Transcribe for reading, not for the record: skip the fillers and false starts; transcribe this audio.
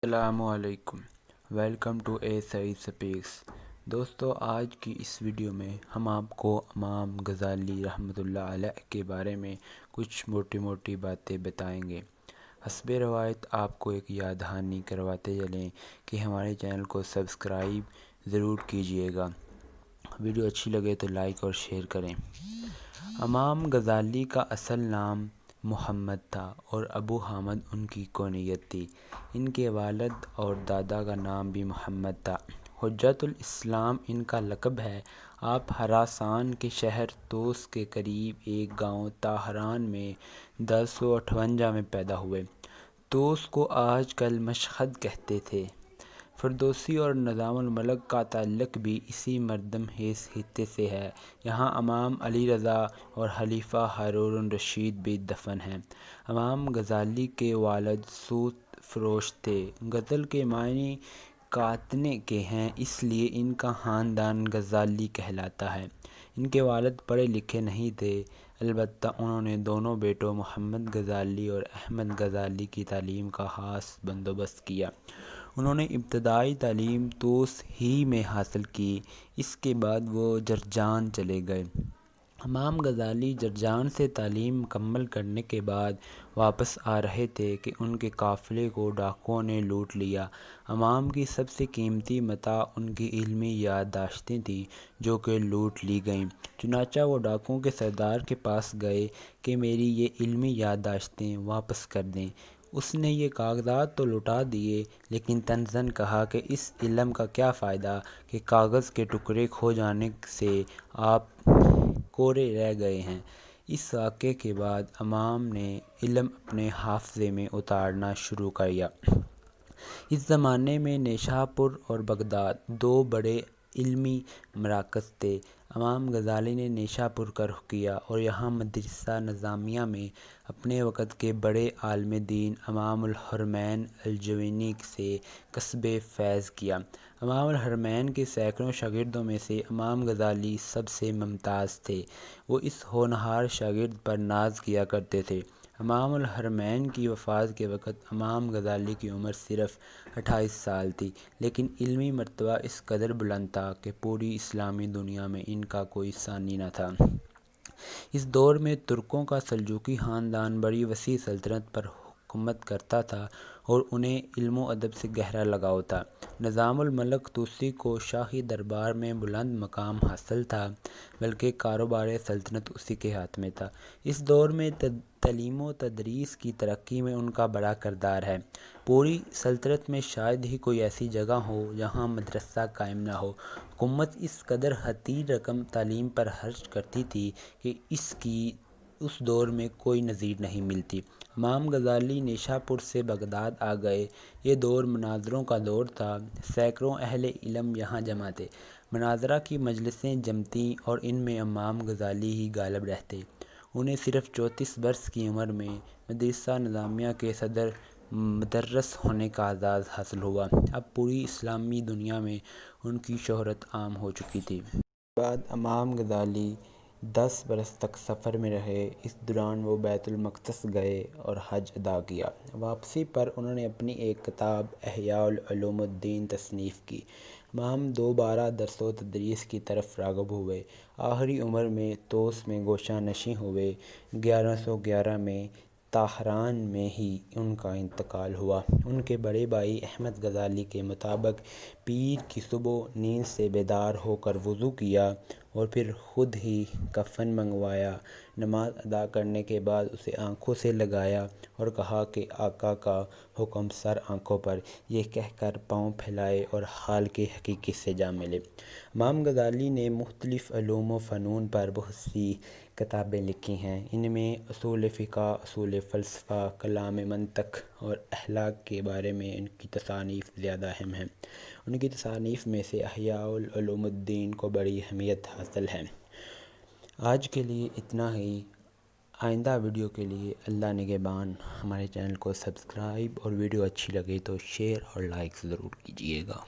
السلام علیکم، welcome to a Saeed specs. دوستو، آج کی اس ویڈیو میں ہم آپ کو امام غزالی رحمۃ اللہ علیہ کے بارے میں کچھ موٹی باتیں بتائیں گے۔ حسب روایت آپ کو ایک یاد دہانی کرواتے چلیں کہ ہمارے چینل کو سبسکرائب ضرور کیجیے گا۔ ویڈیو اچھی لگے تو لائک اور شیئر کریں۔ امام غزالی کا اصل نام محمد تھا اور ابو حامد ان کی کنیت تھی۔ ان کے والد اور دادا کا نام بھی محمد تھا۔ حجۃ الاسلام ان کا لقب ہے۔ آپ خراسان کے شہر طوس کے قریب ایک گاؤں طاہران میں 1058 میں پیدا ہوئے۔ طوس کو آج کل مشہد کہتے تھے۔ فردوسی اور نظام الملک کا تعلق بھی اسی مردم خیز خطے سے ہے۔ یہاں امام علی رضا اور خلیفہ ہارون الرشید بھی دفن ہیں۔ امام غزالی کے والد سوت فروش تھے۔ غزل کے معنی کاٹنے کے ہیں، اس لیے ان کا خاندان غزالی کہلاتا ہے۔ ان کے والد پڑھے لکھے نہیں تھے، البتہ انہوں نے دونوں بیٹوں محمد غزالی اور احمد غزالی کی تعلیم کا خاص بندوبست کیا۔ انہوں نے ابتدائی تعلیم طوس ہی میں حاصل کی، اس کے بعد وہ جرجان چلے گئے۔ امام غزالی جرجان سے تعلیم مکمل کرنے کے بعد واپس آ رہے تھے کہ ان کے قافلے کو ڈاکوؤں نے لوٹ لیا۔ امام کی سب سے قیمتی متاع ان کی علمی یادداشتیں تھیں، جو کہ لوٹ لی گئیں۔ چنانچہ وہ ڈاکوؤں کے سردار کے پاس گئے کہ میری یہ علمی یادداشتیں واپس کر دیں۔ اس نے یہ کاغذات تو لوٹا دیے، لیکن طنزاً کہا کہ اس علم کا کیا فائدہ کہ کاغذ کے ٹکڑے کھو جانے سے آپ کورے رہ گئے ہیں۔ اس واقعے کے بعد امام نے علم اپنے حافظے میں اتارنا شروع کیا۔ اس زمانے میں نیشاپور اور بغداد دو بڑے علمی مراکز تھے۔ امام غزالی نے نیشاپور کا رخ کیا اور یہاں مدرسہ نظامیہ میں اپنے وقت کے بڑے عالم دین امام الحرمین الجوینی سے کسب فیض کیا۔ امام الحرمین کے سینکڑوں شاگردوں میں سے امام غزالی سب سے ممتاز تھے۔ وہ اس ہونہار شاگرد پر ناز کیا کرتے تھے۔ امام الحرمین کی وفات کے وقت امام غزالی کی عمر صرف 28 سال تھی، لیکن علمی مرتبہ اس قدر بلند تھا کہ پوری اسلامی دنیا میں ان کا کوئی ثانی نہ تھا۔ اس دور میں ترکوں کا سلجوقی خاندان بڑی وسیع سلطنت پر حکومت کرتا تھا اور انہیں علم و ادب سے گہرا لگاؤ تھا۔ نظام الملک طوسی کو شاہی دربار میں بلند مقام حاصل تھا، بلکہ کاروبار سلطنت اسی کے ہاتھ میں تھا۔ اس دور میں تعلیم و تدریس کی ترقی میں ان کا بڑا کردار ہے۔ پوری سلطنت میں شاید ہی کوئی ایسی جگہ ہو جہاں مدرسہ قائم نہ ہو۔ حکومت اس قدر خطیر رقم تعلیم پر خرچ کرتی تھی کہ اس کی اس دور میں کوئی نظیر نہیں ملتی۔ امام غزالی نیشاپور سے بغداد آ گئے۔ یہ دور مناظروں کا دور تھا۔ سینکڑوں اہل علم یہاں جمع تھے۔ مناظرہ کی مجلسیں جمتیں اور ان میں امام غزالی ہی غالب رہتے۔ انہیں صرف 34 برس کی عمر میں مدرسہ نظامیہ کے صدر مدرس ہونے کا اعزاز حاصل ہوا۔ اب پوری اسلامی دنیا میں ان کی شہرت عام ہو چکی تھی۔ اس کے بعد امام غزالی 10 برس تک سفر میں رہے۔ اس دوران وہ بیت المقدس گئے اور حج ادا کیا۔ واپسی پر انہوں نے اپنی ایک کتاب احیاء علوم الدین تصنیف کی۔ امام دوبارہ درس و تدریس کی طرف راغب ہوئے۔ آخری عمر میں طوس میں گوشہ نشین ہوئے۔ 1111 میں طاہران میں ہی ان کا انتقال ہوا۔ ان کے بڑے بھائی احمد غزالی کے مطابق پیر کی صبح نیند سے بیدار ہو کر وضو کیا اور پھر خود ہی کفن منگوایا۔ نماز ادا کرنے کے بعد اسے آنکھوں سے لگایا اور کہا کہ آقا کا حکم سر آنکھوں پر، یہ کہہ کر پاؤں پھیلائے اور خالق حقیقی سے جا ملے۔ امام غزالی نے مختلف علوم و فنون پر بہت سی کتابیں لکھی ہیں۔ ان میں اصول فقہ، اصول فلسفہ، کلام منطق اور اخلاق کے بارے میں ان کی تصانیف زیادہ اہم ہیں۔ ان کی تصانیف میں سے احیاء علوم الدین کو بڑی اہمیت حاصل ہے۔ آج کے لیے اتنا ہی۔ آئندہ ویڈیو کے لیے اللہ نگہبان۔ ہمارے چینل کو سبسکرائب اور ویڈیو اچھی لگے تو شیئر اور لائک ضرور کیجیے گا۔